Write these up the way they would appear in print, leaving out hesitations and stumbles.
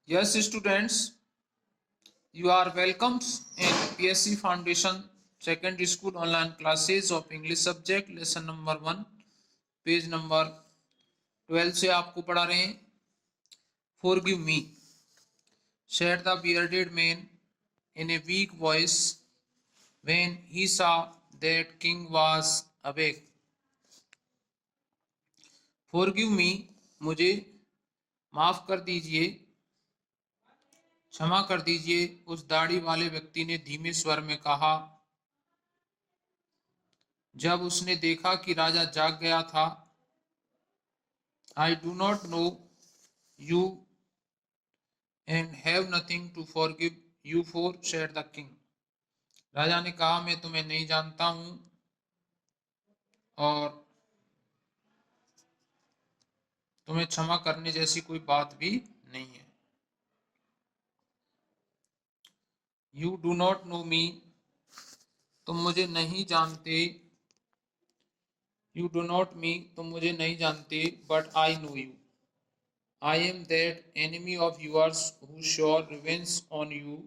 Yes, students, you are welcome in PSC Foundation Secondary School online classes of English subject lesson number 1 page number 12 से आपको पढ़ा रहे हैं. Forgive me, said the bearded man in a weak voice when he saw that king was awake. Forgive me, मुझे माफ कर दीजिए, क्षमा कर दीजिए, उस दाढ़ी वाले व्यक्ति ने धीमे स्वर में कहा जब उसने देखा कि राजा जाग गया था. I do not know you and have nothing to forgive you for, said the king. राजा ने कहा मैं तुम्हें नहीं जानता हूं और तुम्हें क्षमा करने जैसी कोई बात भी नहीं है. You do not know me, तुम मुझे नहीं जानते. You do not me, तुम मुझे नहीं जानते. But I know you. I am that enemy of yours who shall revenge on you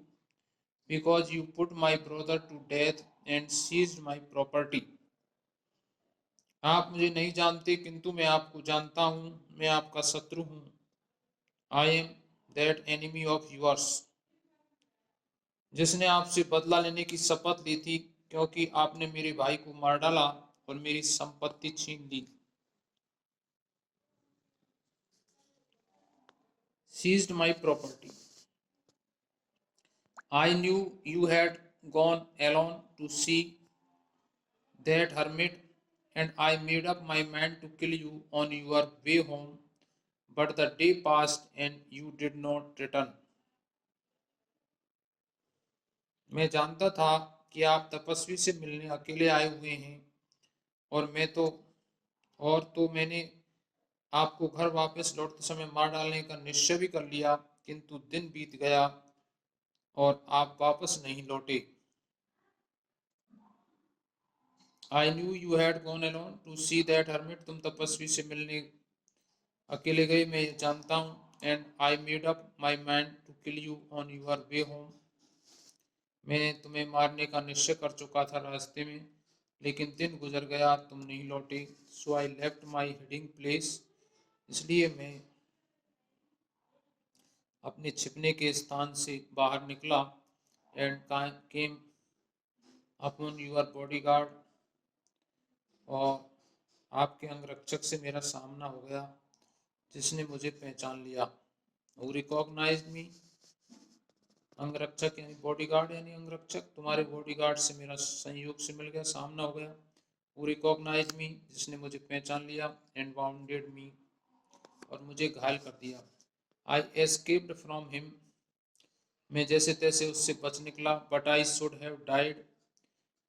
because you put my brother to death and seized my property. आप मुझे नहीं जानते किंतु मैं आपको जानता हूं, मैं आपका शत्रु हूं. I am that enemy of yours, जिसने आपसे बदला लेने की शपथ ली थी क्योंकि आपने मेरे भाई को मार डाला और मेरी संपत्ति छीन ली. Seized my property. I knew you had gone alone to see that hermit, and I made up my mind to kill you on your way home, but the day passed and you did not return. मैं जानता था कि आप तपस्वी से मिलने अकेले आए हुए हैं और मैंने आपको घर वापस लौटते समय मार डालने का निश्चय भी कर लिया, किंतु दिन बीत गया और आप वापस नहीं लौटे. I knew you had gone alone to see that hermit, तुम तपस्वी से मिलने अकेले गए, मैं जानता हूँ. And I made up my mind to kill you on your way home, मैं तुम्हें मारने का निश्चय कर चुका था रास्ते में, लेकिन दिन गुजर गया, तुम नहीं लौटे. So I left my hiding place, इसलिए मैं अपने छिपने के स्थान से बाहर निकला. And came upon your bodyguard, और आपके अंगरक्षक से मेरा सामना हो गया जिसने मुझे पहचान लिया. Who recognized me, अंगरक्षक यानी बॉडीगार्ड यानी अंगरक्षक, तुम्हारे बॉडीगार्ड से मेरा संयोग से मिल गया, सामना हो गया. Who recognized me, जिसने मुझे पहचान लिया. And wounded me, और मुझे घायल कर दिया. I escaped from him, मैं जैसे तैसे उससे बच निकला. But I should have died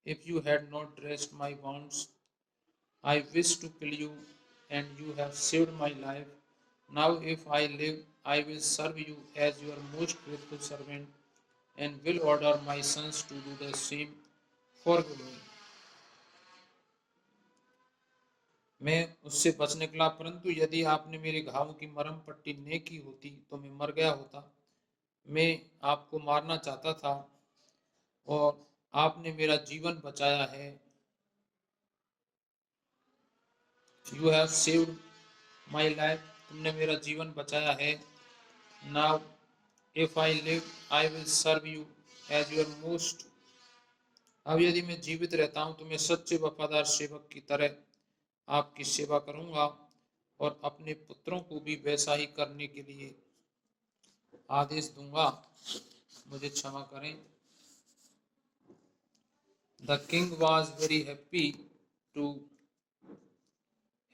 if you had not dressed my wounds. I wish to kill you, and you have saved my life. Now, if I live, I will serve you as your most faithful servant, and will order my sons to do the same. Forgive me. मैं उससे बच निकला, परंतु यदि आपने मेरे घावों की मरहम पट्टी नहीं की होती तो मैं मर गया होता. मैं आपको मारना चाहता था और आपने मेरा जीवन बचाया है. You have saved my life, तुमने मेरा जीवन बचाया है. Now, if I live, I will serve you as your most. अब यदि मैं जीवित रहता हूं तो मैं सच्चे वफादार सेवक की तरह आपकी सेवा करूंगा और अपने पुत्रों को भी वैसा ही करने के लिए आदेश दूंगा. मुझे क्षमा करें. The king was very happy to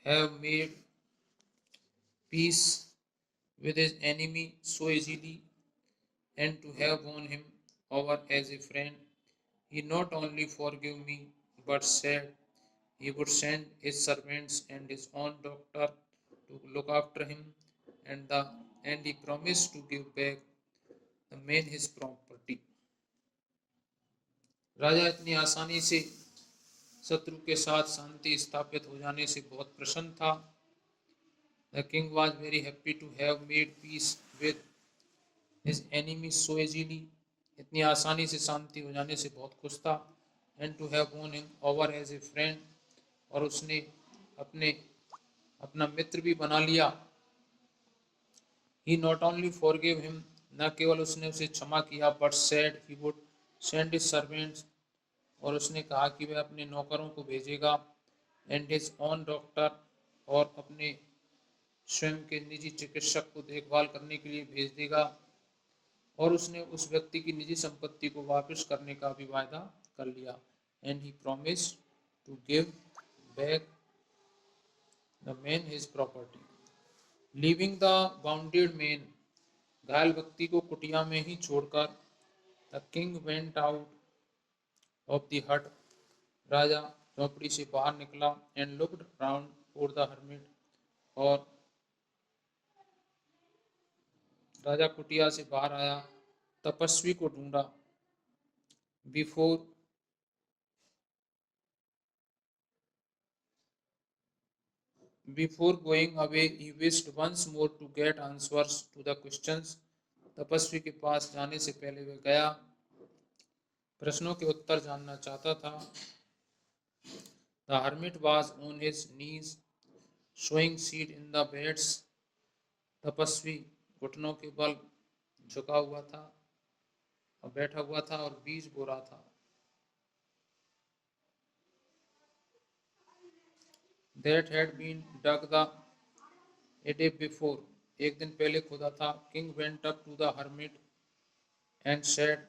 have made peace with his enemy so easily and to have won him over as a friend. He not only forgave me but said he would send his servants and his own doctor to look after him, and he promised to give back the man his property. राजा इतनी आसानी से शत्रु के साथ शांति स्थापित हो जाने से बहुत प्रसन्न था. The king was very happy to have made peace with his enemy so easily, इतनी आसानी से शांति हो जाने से बहुत खुश था। And to have won him over as a friend, और उसने अपने अपना मित्र भी बना लिया। He not only forgive him, न केवल उसने उसे क्षमा किया, but said he would send his servants, और उसने कहा कि वह अपने नौकरों को भेजेगा। एंड हिज ओन डॉक्टर, और अपने स्वयं के निजी चिकित्सक को देखभाल करने के लिए भेज देगा। और उसने उस व्यक्ति की निजी संपत्ति को वापस करने का भी वायदा कर लिया। And he promise to give back the man his property, leaving the bounded man, घायल व्यक्ति को कुटिया में ही छोड़कर। The king went out of the hut, राजा झोपड़ी से बाहर निकला। And looked round for the hermit, और राजा कुटिया से बाहर आया, तपस्वी को ढूंढा। Before Before going away, he wished once more to get answers to the questions. तपस्वी के पास जाने से पहले वह गया, प्रश्नों के उत्तर जानना चाहता था। The hermit was on his knees, sowing seed in the beds. तपस्वी घुटनों के बल झुका हुआ था और बैठा हुआ था और बीज बो रहा था। That had been dug a day before. एक दिन पहले खुदा था। King went up to the hermit and said,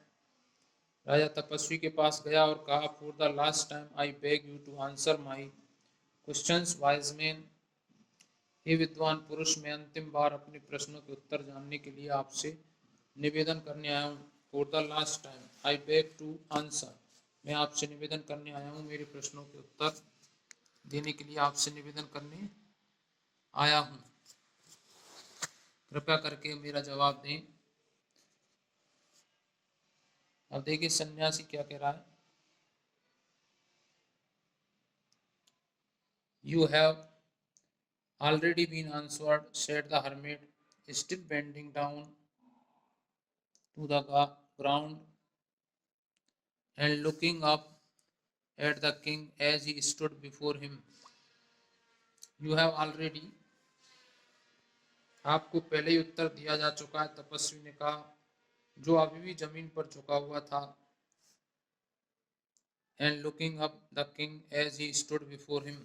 राजा तपस्वी के पास गया और कहा, for the last time I beg you to answer my questions wise man, हे विद्वान पुरुष, मैं अंतिम बार अपने प्रश्नों के उत्तर जानने के लिए आपसे निवेदन करने आया हूँ। For the last time I beg to answer, मैं आपसे निवेदन करने आया हूँ, मेरे प्रश्नों के उत्तर देने के लिए आपसे निवेदन करने आया हूँ, कृपया करके मेरा जवाब दें। अब देखिए सन्यासी क्या कह रहा है। You have already been answered, said the hermit, still bending down to the ground and looking up at the king as he stood before him. You have already, आपको पहले ही उत्तर दिया जा चुका है, तपस्वी ने कहा, जो अभी भी जमीन पर झुका हुआ था। And looking up the king as he stood before him,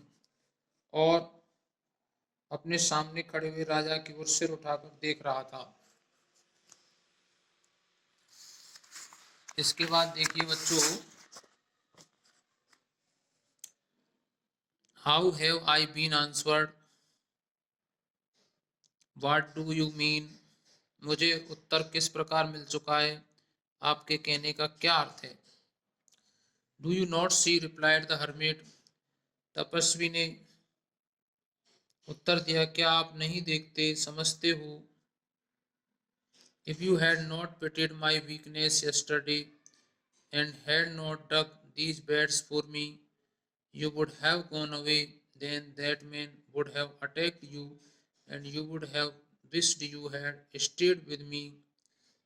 और अपने सामने खड़े हुए राजा की ओर सिर उठाकर देख रहा था। इसके बाद देखिए बच्चों, how have I been answered, what do you mean, मुझे उत्तर किस प्रकार मिल चुका है, आपके कहने का क्या अर्थ है। Do you not see, replied the hermit, तपस्वी ने उत्तर दिया, क्या आप नहीं देखते, समझते हो। If you had not pitied my weakness yesterday and had not dug these beds for me, you would have gone away. Then that man would have attacked you, and you would have wished you had stayed with me.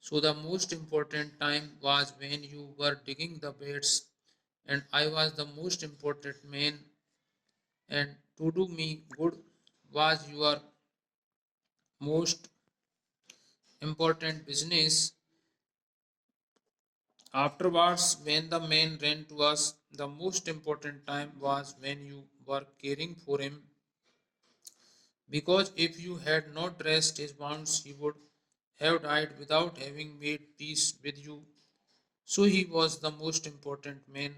So the most important time was when you were digging the beds, and I was the most important man, and to do me good was your most important business. Afterwards, when the man ran to us, the most important time was when you were caring for him, because if you had not dressed his wounds, he would have died without having made peace with you. So he was the most important man,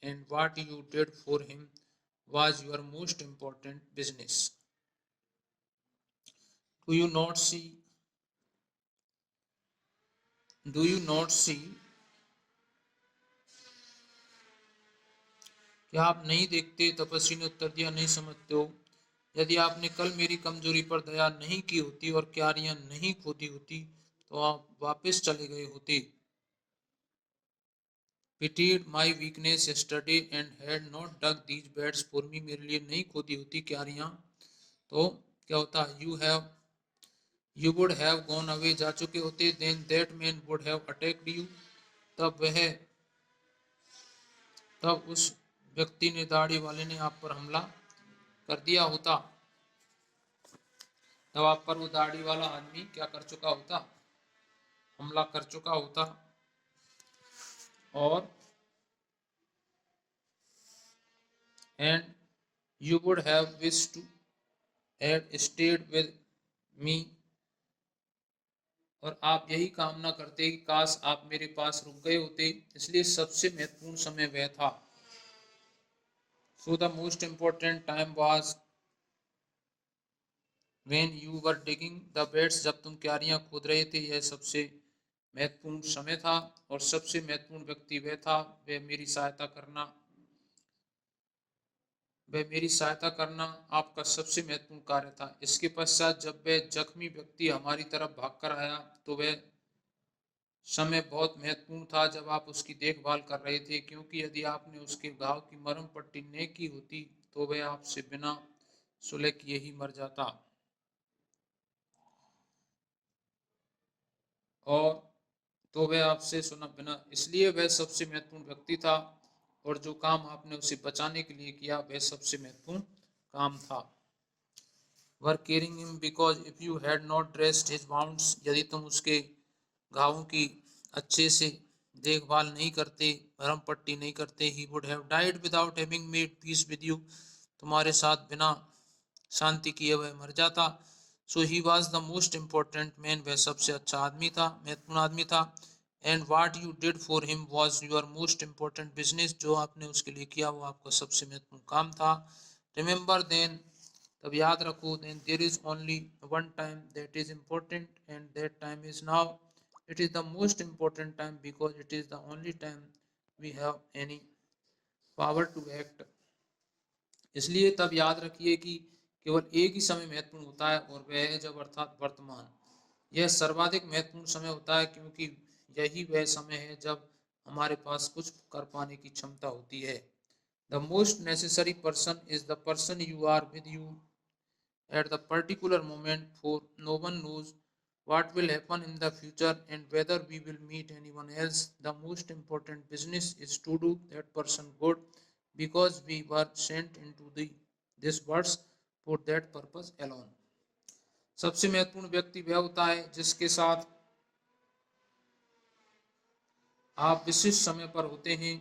and what you did for him was your most important business. Do you not see? Do you not see? क्या आप नहीं देखते, तपस्वी ने उत्तर दिया, नहीं समझते हो। यदि आपने कल मेरी कमजोरी पर दया नहीं की होती और क्यारियां नहीं खोदी होती तो आप वापस चले गए होते। pitied my weakness yesterday and had not dug these beds for me, मेरे लिए नहीं खोदी होती क्यारियां तो क्या होता। you have you would have gone away, जा चुके होते, then that man would have attacked you, तब उस व्यक्ति ने, दाढ़ी वाले ने आप पर हमला कर दिया होता। तब आप पर वो दाढ़ी वाला आदमी क्या कर चुका होता, हमला कर चुका होता। और and you would have wish to had stayed with me, और आप यही कामना करते कि काश आप मेरे पास रुक गए होते, इसलिए सबसे महत्वपूर्ण समय वह था। So the most important time was when you were digging the beds, जब तुम क्यारियां खोद रहे थे, यह सबसे महत्वपूर्ण समय था। और सबसे महत्वपूर्ण व्यक्ति वह था, वह मेरी सहायता करना आपका सबसे महत्वपूर्ण कार्य था। इसके पश्चात जब वह जख्मी व्यक्ति हमारी तरफ भागकर आया तो वह समय बहुत महत्वपूर्ण था जब आप उसकी देखभाल कर रहे थे, क्योंकि यदि आपने उसके घाव की मरहम पट्टी नहीं की होती तो वह आपसे बिना सुलह किए ही मर जाता। और तो वह आपसे सुना बिना, इसलिए वह सबसे महत्वपूर्ण व्यक्ति था, और जो काम आपने उसे बचाने के लिए किया वह सबसे महत्वपूर्ण काम था। Were caring him because if you had not dressed his wounds, यदि तुम उसके घावों की अच्छे से देखभाल नहीं करते, भरम पट्टी नहीं करते, he would have died without having made peace with you, तुम्हारे साथ बिना शांति किए वह मर जाता। So he was the most important man, वह सबसे अच्छा आदमी था, महत्वपूर्ण आदमी था। And what you did for him was your most important business, जो आपने उसके लिए किया वो आपका सबसे महत्वपूर्ण काम था। रिमेंबर देन, तब याद रखो, then there is only one time that is important and that time is now, it is the most important time because it is the only time we have any power to act. इसलिए तब याद रखिए कि केवल एक ही समय महत्वपूर्ण होता है और वह है जब, अर्थात वर्तमान। यह सर्वाधिक महत्वपूर्ण समय होता है क्योंकि यही वह समय है जब हमारे पास कुछ कर पाने की क्षमता होती है। The most necessary person is the person you are with you at the particular moment, for no one knows what will happen in the future and whether we will meet anyone else. The most important business is to do that person good because we were sent into this world for that purpose alone. सबसे महत्वपूर्ण व्यक्ति वह होता है जिसके साथ आप विशिष्ट समय पर होते हैं,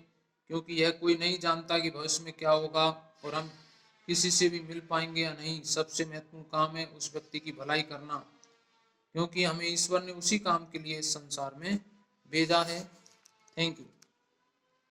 क्योंकि यह कोई नहीं जानता कि भविष्य में क्या होगा और हम किसी से भी मिल पाएंगे या नहीं। सबसे महत्वपूर्ण काम है उस व्यक्ति की भलाई करना, क्योंकि हमें ईश्वर ने उसी काम के लिए इस संसार में भेजा है। Thank you.